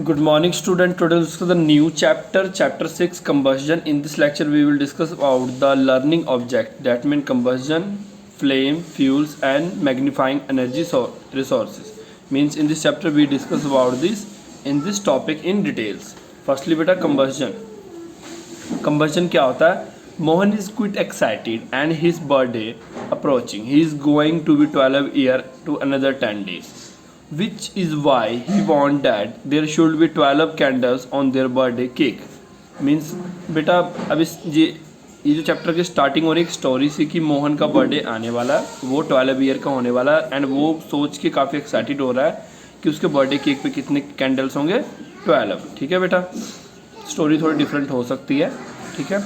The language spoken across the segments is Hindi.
Good morning, student. Today we'll discuss the new chapter 6, combustion. In this lecture, we will discuss about the learning object. That means combustion, flame, fuels, and magnifying energy resources. Means in this chapter we discuss about this in this topic in details. Firstly, beta combustion. Combustion क्या होता है? Mohan is quite excited and his birthday approaching. He is going to be 12 year to another 10 days. Which is why he want that there should be 12 candles on their birthday cake. Means बेटा अब इस ये जो चैप्टर की स्टार्टिंग और एक स्टोरी से कि मोहन का बर्थडे आने वाला है, वो 12 ईयर का होने वाला है एंड वो सोच के काफ़ी एक्साइटेड हो रहा है कि उसके बर्थडे केक पे कितने कैंडल्स होंगे, 12. ठीक है बेटा, स्टोरी थोड़ी डिफरेंट हो सकती है. ठीक है.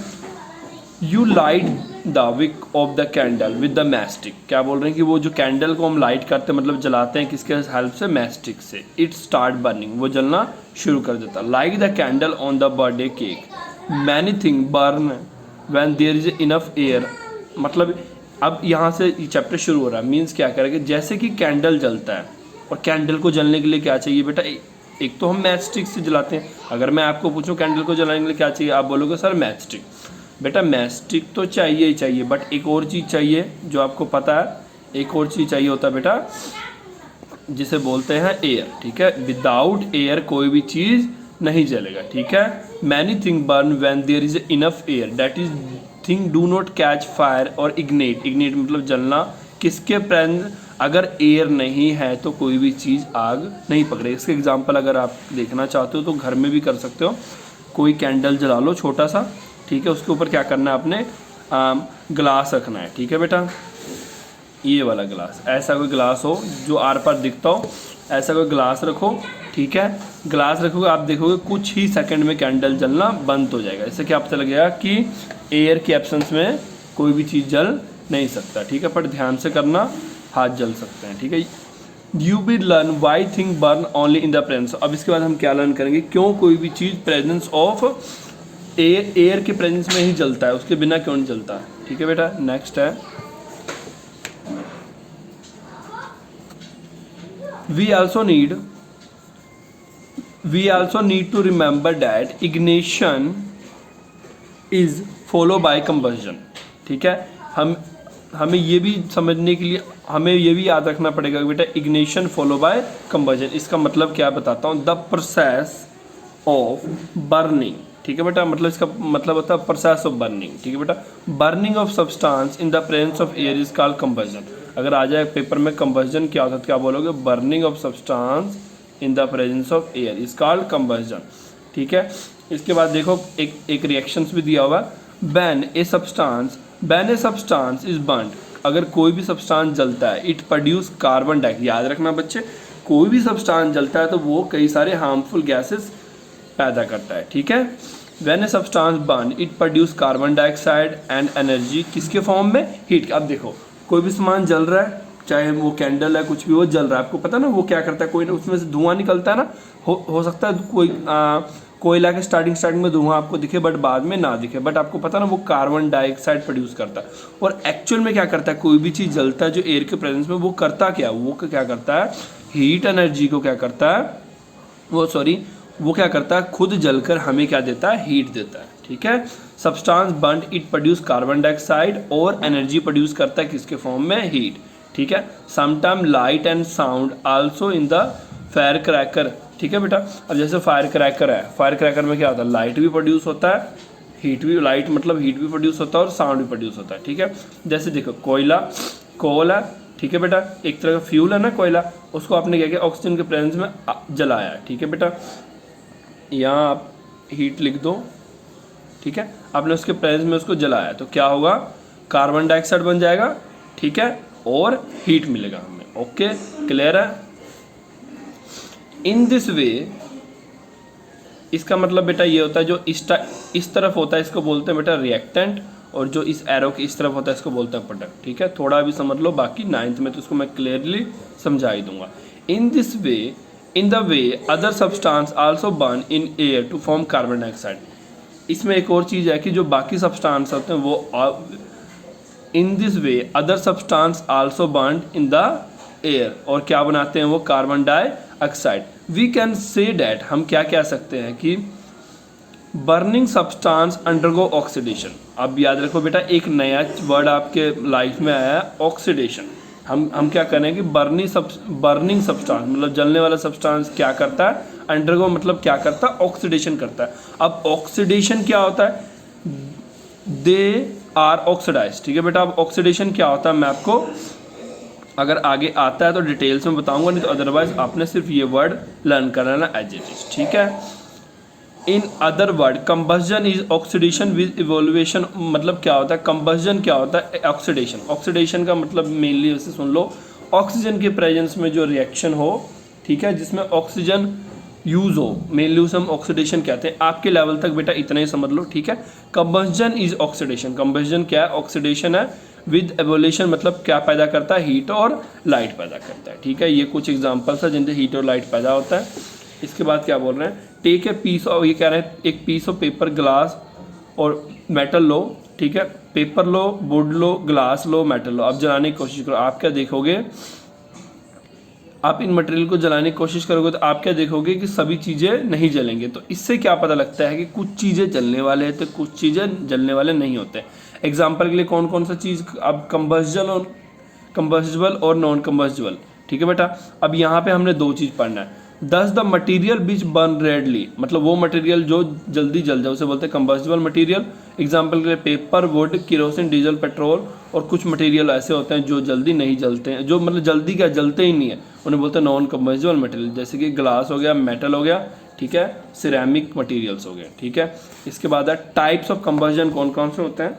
You light the wick of the candle with the matchstick. क्या बोल रहे हैं कि वो जो कैंडल को हम लाइट करते हैं मतलब जलाते हैं किसके हेल्प से, मैस्टिक से. इट स्टार्ट बर्निंग, वो जलना शुरू कर देता. Like the candle on the birthday cake many thing burn when there is enough air. मतलब अब यहाँ से ये चैप्टर शुरू हो रहा है. मीन्स क्या करेंगे, जैसे कि कैंडल जलता है और कैंडल को जलने के लिए क्या चाहिए बेटा, एक तो हम मैच स्टिक से जलाते हैं. अगर मैं आपको पूछूं कैंडल को जलाने के लिए क्या चाहिए, आप बोलोगे सर मैच स्टिक. बेटा मैच स्टिक तो चाहिए ही चाहिए, बट एक और चीज़ चाहिए जो आपको पता है. एक और चीज़ चाहिए होता है बेटा जिसे बोलते हैं एयर. ठीक है, विदाउट एयर कोई भी चीज़ नहीं जलेगा. ठीक है. Many thing burn when there is enough air that is thing do not catch fire और इग्नेट. इग्नेट मतलब जलना. किसके प्रेजेंस, अगर एयर नहीं है तो कोई भी चीज़ आग नहीं पकड़ेगी. इसके एग्जांपल अगर आप देखना चाहते हो तो घर में भी कर सकते हो. कोई कैंडल जला लो छोटा सा. ठीक है, उसके ऊपर क्या करना है, आपने ग्लास रखना है. ठीक है बेटा, ये वाला ग्लास, ऐसा कोई ग्लास हो जो आर पार दिखता हो, ऐसा कोई ग्लास रखो. ठीक है, ग्लास रखोगे, आप देखोगे कुछ ही सेकंड में कैंडल जलना बंद हो जाएगा. इससे क्या पता लगेगा कि एयर के एब्सेंस में कोई भी चीज़ जल नहीं सकता. ठीक है, पर ध्यान से करना, हाथ जल सकते हैं. ठीक है. You will learn why thing burn only in the presence. अब इसके बाद हम क्या लर्न करेंगे, क्यों कोई भी चीज़ प्रेजेंस ऑफ एयर के प्रेजेंस में ही जलता है, उसके बिना क्यों नहीं जलता है. ठीक है बेटा. नेक्स्ट है, we also need to remember that ignition is follow by combustion. ठीक है, हमें ये भी समझने के लिए हमें ये भी याद रखना पड़ेगा बेटा, इग्निशन फॉलो बाय कंबशन. इसका मतलब क्या बताता हूँ, द प्रोसेस ऑफ बर्निंग. ठीक है बेटा, मतलब इसका मतलब होता है प्रोसेस ऑफ बर्निंग. ठीक है बेटा, burning of substance in the presence of air is called combustion. अगर आ जाए पेपर में कंबशन क्या होता है, क्या बोलोगे, burning of substance in the presence of air is called combustion. ठीक है. इसके बाद देखो एक रिएक्शंस भी दिया हुआ, when a substance is burned. अगर कोई भी सब्सटेंस जलता है, इट प्रोड्यूस कार्बन डाइऑक्साइड. याद रखना बच्चे, कोई भी सब्सटेंस जलता है तो वो कई सारे हार्मफुल गैसेस पैदा करता है. ठीक है. When a substance burn it produce carbon dioxide and energy. किसके फॉर्म में, हीट. अब देखो कोई भी सामान जल रहा है, चाहे वो कैंडल है, कुछ भी वो जल रहा है, आपको पता ना वो क्या करता है, कोई ना उसमें से धुआं निकलता है ना. हो सकता है कोई कोयला के स्टार्टिंग में धुआं आपको दिखे बट बाद में ना दिखे, बट आपको पता ना वो कार्बन डाइऑक्साइड प्रोड्यूस करता है. और एक्चुअल में क्या करता है, कोई भी चीज़ जलता है जो एयर के प्रेजेंस में, वो करता क्या, वो क्या करता है, हीट एनर्जी को क्या करता है, वो क्या करता है, खुद जलकर हमें क्या देता है, हीट देता है. ठीक है. Substance burn it produce carbon dioxide और एनर्जी प्रोड्यूस करता है किसके फॉर्म में, हीट. ठीक है. Sometime light and sound also in the fire cracker. ठीक है बेटा. अब जैसे फायर क्रैकर है, फायर क्रैकर में क्या होता है, लाइट भी प्रोड्यूस होता है, हीट भी, लाइट मतलब हीट भी प्रोड्यूस होता है और साउंड भी प्रोड्यूस होता है. ठीक है. जैसे देखो कोल है. ठीक है बेटा, एक तरह का फ्यूल है ना कोयला, उसको आपने क्या किया, ऑक्सीजन के प्रेजेंस में जलाया. ठीक है बेटा, यहाँ आप हीट लिख दो. ठीक है, आपने उसके प्रेजेंस में उसको जलाया तो क्या होगा, कार्बन डाइऑक्साइड बन जाएगा. ठीक है, और हीट मिलेगा हमें. ओके, क्लियर है. इन दिस वे, इसका मतलब बेटा ये होता है जो इस तरफ होता है इसको बोलते हैं बेटा रिएक्टेंट, और जो इस एरो के इस तरफ होता है इसको बोलते हैं प्रोडक्ट. ठीक है, थोड़ा भी समझ लो, बाकी 9th में तो इसको मैं क्लियरली समझा ही दूंगा. In this way, in the way other substance also burn in air to form carbon dioxide. इसमें एक और चीज़ है कि जो बाकी सब्सटेंस होते हैं वो in this way other substance also burn in the air, और क्या बनाते हैं वो, carbon dioxide oxide. We can say that, हम क्या कह सकते हैं कि बर्निंग सब्सटेंस अंडरगो ऑक्सीडेशन। अब याद रखो बेटा, एक नया वर्ड आपके लाइफ में आया है, ऑक्सीडेशन। हम क्या करें कि बर्निंग सब्सटेंस मतलब जलने वाला सब्सटेंस क्या करता है, अंडरगो मतलब क्या करता है, ऑक्सीडेशन करता है। अब ऑक्सीडेशन क्या होता है, दे आर ऑक्सीडाइज। ठीक है बेटा, अब ऑक्सीडेशन क्या होता है मैं आपको अगर आगे आता है तो डिटेल्स में बताऊंगा, नहीं तो अदरवाइज आपने सिर्फ ये वर्ड लर्न करना एज इट इज। ठीक है, in other word combustion is oxidation with evolution. मतलब क्या होता है, कंबस्जन क्या होता है, ऑक्सीडेशन। ऑक्सीडेशन का मतलब मेनली वैसे सुन लो, ऑक्सीजन के प्रेजेंस में जो रिएक्शन हो, ठीक है, जिसमें ऑक्सीजन यूज हो, मेनली उसे हम ऑक्सीडेशन कहते हैं। आपके लेवल तक बेटा इतना ही समझ लो। ठीक है, कंबस्जन इज ऑक्सीडेशन। कंबस्जन क्या है, ऑक्सीडेशन है। विद एवोल्यूशन मतलब क्या पैदा करता है, हीट और लाइट पैदा करता है। ठीक है, ये कुछ एग्जांपल्स है जिनसे हीट और लाइट पैदा होता है। इसके बाद क्या बोल रहे हैं, टेक ए पीस ऑफ, ये कह रहे हैं एक पीस ऑफ पेपर, ग्लास और मेटल लो। ठीक है, पेपर लो, वुड लो, ग्लास लो, मेटल लो। आप जलाने की कोशिश करो, आप क्या देखोगे, आप इन मटेरियल को जलाने की कोशिश करोगे तो आप क्या देखोगे कि सभी चीज़ें नहीं जलेंगे। तो इससे क्या पता लगता है कि कुछ चीज़ें जलने वाले हैं तो कुछ चीज़ें जलने वाले नहीं होते। एग्जाम्पल के लिए कौन कौन सा चीज़, अब कंबस्टिबल और नॉन कंबस्टिबल। ठीक है बेटा, अब यहाँ पे हमने दो चीज़ पढ़ना है। Thus the material which burn readily, मतलब वो मटेरियल जो जल्दी जल जाए उसे बोलते हैं कंबस्टिबल मटेरियल। एग्जाम्पल के लिए paper, would, kerosene, diesel, petrol. और कुछ मटेरियल ऐसे होते हैं जो जल्दी नहीं जलते हैं, जो मतलब जल्दी क्या जलते ही नहीं है, उन्हें बोलते हैं नॉन कंबस्टिबल मटेरियल। जैसे कि ग्लास हो गया, मेटल हो गया, ठीक है, सिरेमिक मटेरियल्स हो गए। ठीक है, इसके बाद है टाइप्स ऑफ कंबस्जन कौन कौन से होते हैं।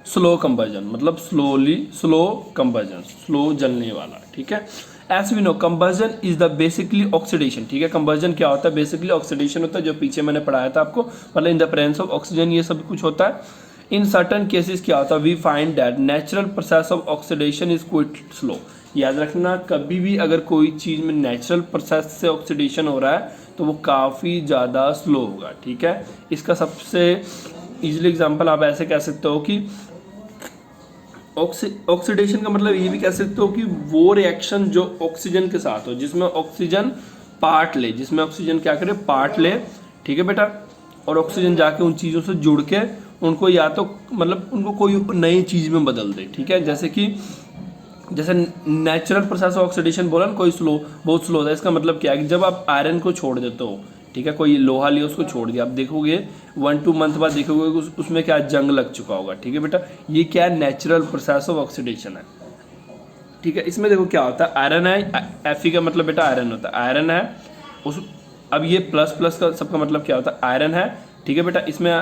स्लो कंबस्जन मतलब स्लो कंबस्जन, स्लो जलने वाला। ठीक है, as we know combustion is the basically oxidation. ठीक है, कंबस्जन क्या होता है, बेसिकली ऑक्सीडेशन होता है, जो पीछे मैंने पढ़ाया था आपको, मतलब इन द प्रेजेंस ऑफ ऑक्सीजन ये सब कुछ होता है। इन सर्टन केसेस क्या होता है, we find that natural process of oxidation is quite slow. याद रखना, कभी भी अगर कोई चीज़ में नेचुरल प्रोसेस से ऑक्सीडेशन हो रहा है तो वो काफ़ी ज़्यादा स्लो होगा। ठीक है, इसका सबसे इजीली एग्जांपल आप ऐसे कह सकते हो कि ऑक्सीडेशन का मतलब ये भी कह सकते हो कि वो रिएक्शन जो ऑक्सीजन के साथ हो, जिसमें ऑक्सीजन पार्ट ले, जिसमें ऑक्सीजन क्या करे, पार्ट ले। ठीक है बेटा, और ऑक्सीजन जाके उन चीज़ों से जुड़ के उनको या तो मतलब उनको कोई नई चीज़ में बदल दे। ठीक है, जैसे नेचुरल प्रोसेस ऑफ ऑक्सीडेशन बोला ना, कोई स्लो, बहुत स्लो होता है। इसका मतलब क्या है कि जब आप आयरन को छोड़ देते हो, ठीक है, कोई लोहा लिया उसको छोड़ दिया, आप देखोगे 1-2 मंथ बाद देखोगे उसमें क्या जंग लग चुका होगा। ठीक है बेटा, ये क्या है, नेचुरल प्रोसेस ऑफ ऑक्सीडेशन है। ठीक है, इसमें देखो क्या होता है, आयरन है, Fe का मतलब बेटा आयरन होता है, आयरन है उस, अब ये प्लस प्लस का सबका मतलब क्या होता है, आयरन है। ठीक है बेटा, इसमें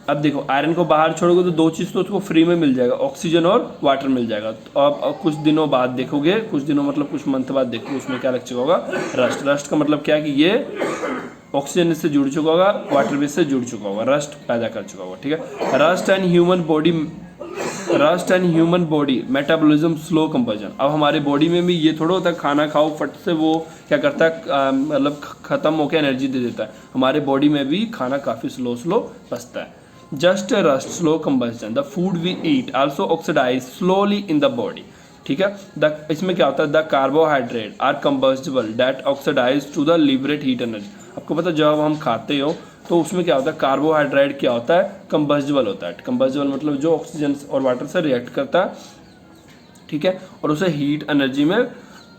अब देखो आयरन को बाहर छोड़ोगे तो दो चीज़ तो उसको फ्री में मिल जाएगा, ऑक्सीजन और वाटर मिल जाएगा। तो अब कुछ दिनों बाद देखोगे, कुछ दिनों मतलब कुछ मंथ बाद देखोगे उसमें क्या लग चुका होगा, रस्ट। रस्ट का मतलब क्या है कि ये ऑक्सीजन से जुड़ चुका होगा, वाटर बेस से जुड़ चुका होगा, रस्ट पैदा कर चुका होगा। ठीक है, rust and human body metabolism slow combustion. अब हमारे बॉडी में भी ये थोड़ा होता है खाना खाओ फट से वो क्या करता है, मतलब खत्म होकर एनर्जी दे देता है। हमारे बॉडी में भी खाना काफ़ी स्लो पचता है। Just rust slow combustion, the food we eat also oxidise slowly in the body. ठीक है, इसमें क्या होता है, the carbohydrate are combustible that oxidise to the liberate heat energy. आपको पता है जब हम खाते हो तो उसमें क्या होता है, कार्बोहाइड्रेट क्या होता है, कंबस्टिबल होता है। कंबस्टिबल मतलब जो ऑक्सीजन और वाटर से रिएक्ट करता है, ठीक है, और उसे हीट एनर्जी में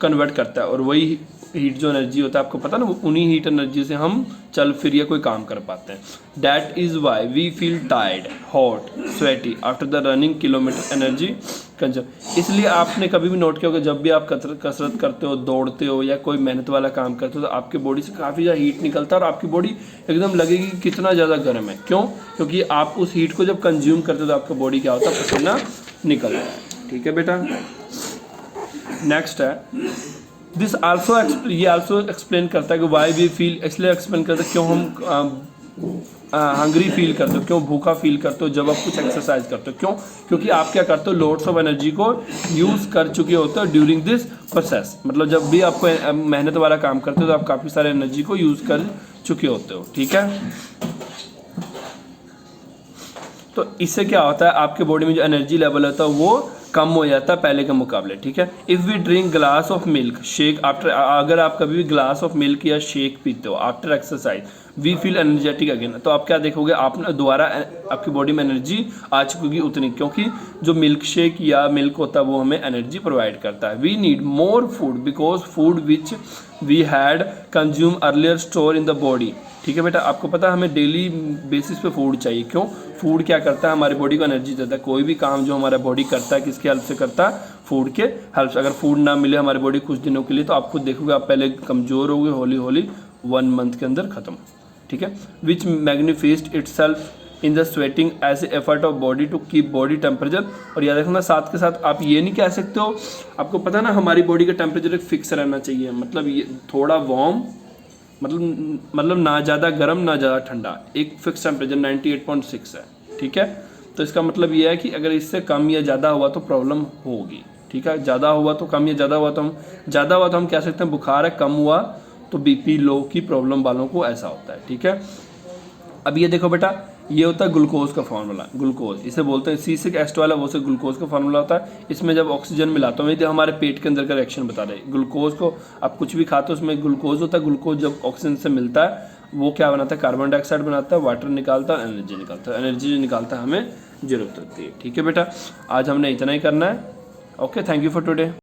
कन्वर्ट करता है। और वही हीट जो एनर्जी होता है आपको पता ना, उन्हीं हीट एनर्जी से हम चल फिर या कोई काम कर पाते हैं। That is why we feel tired, hot, sweaty after the running kilometre energy consume. इसलिए आपने कभी भी नोट किया होगा, जब भी आप कसरत करते हो, दौड़ते हो या कोई मेहनत वाला काम करते हो तो आपके बॉडी से काफ़ी ज़्यादा हीट निकलता है और आपकी बॉडी एकदम लगेगी कि कितना ज़्यादा गर्म है। क्यों? क्योंकि आप उस हीट को जब कंज्यूम करते हो तो आपका बॉडी क्या होता है, पसीना निकलता है। ठीक है बेटा, नेक्स्ट है दिस आल्सो, ये आल्सो एक्सप्लेन करता है कि वाई वी फील, इसलिए एक्सप्लेन करता है क्यों हम हंग्री फील करते हो, क्यों भूखा फील करते हो जब आप कुछ एक्सरसाइज करते हो। क्यों? क्योंकि आप क्या करते हो, लोड्स ऑफ एनर्जी को यूज़ कर चुके होते हो ड्यूरिंग दिस प्रोसेस। मतलब जब भी आपको मेहनत वाला काम करते हो तो आप काफ़ी सारे एनर्जी को यूज़ कर चुके होते हो। ठीक है, तो इससे क्या होता है, आपके बॉडी में जो एनर्जी लेवल होता है वो कम हो जाता है पहले के मुकाबले, ठीक है। If we drink glass of milk shake after, अगर आप कभी भी ग्लास ऑफ मिल्क या शेक पीते हो after exercise, we feel energetic again, तो आप क्या देखोगे, आपने दोबारा आपकी बॉडी में एनर्जी आ चुकी होगी उतनी, क्योंकि जो मिल्क शेक या मिल्क होता है वो हमें एनर्जी प्रोवाइड करता है। We need more food because food which we had consume earlier store in the body, ठीक है बेटा। आपको पता है हमें डेली बेसिस पे फूड चाहिए, क्यों? फूड क्या करता है, हमारी बॉडी को एनर्जी देता है। कोई भी काम जो हमारा बॉडी करता है किसकी हेल्प से करता है? फूड के हेल्प से। अगर फूड ना मिले हमारी बॉडी कुछ दिनों के लिए तो आप खुद देखोगे आप पहले कमज़ोर होगे, हौली हौली 1 मंथ के अंदर ख़त्म, ठीक है। Which manifest itself in the sweating as a effort of body to keep body temperature. और याद रखना साथ के साथ आप ये नहीं कह सकते हो, आपको पता ना हमारी बॉडी का टेम्परेचर एक फिक्स रहना चाहिए, मतलब ये थोड़ा वार्म, मतलब ना ज़्यादा गर्म ना ज़्यादा ठंडा, एक फिक्स टेम्परेचर 98.6 है, ठीक है। तो इसका मतलब ये है कि अगर इससे कम या ज़्यादा हुआ तो प्रॉब्लम होगी, ठीक है। ज़्यादा हुआ तो कम, या ज़्यादा हुआ तो हम कह सकते हैं बुखार है, कम हुआ तो बीपी लो की प्रॉब्लम वालों को ऐसा होता है, ठीक है। अब ये देखो बेटा, ये होता है ग्लूकोज का फार्मूला, ग्लूकोज इसे बोलते हैं C6H12 वो से ग्लूकोज का फार्मूला होता है। इसमें जब ऑक्सीजन मिलाता हूँ, ये हमारे पेट के अंदर का रिएक्शन बता रहे हैं। ग्लूकोज को आप कुछ भी खाते हो उसमें ग्लूकोज होता है, ग्लूकोज जब ऑक्सीजन से मिलता है वो क्या बनाता है? कार्बन डाइऑक्साइड बनाता है, वाटर निकालता है, एनर्जी निकालता है। एनर्जी जो निकालता है हमें जरूरत होती है, ठीक है बेटा। आज हमने इतना ही करना है। Okay, thank you for today.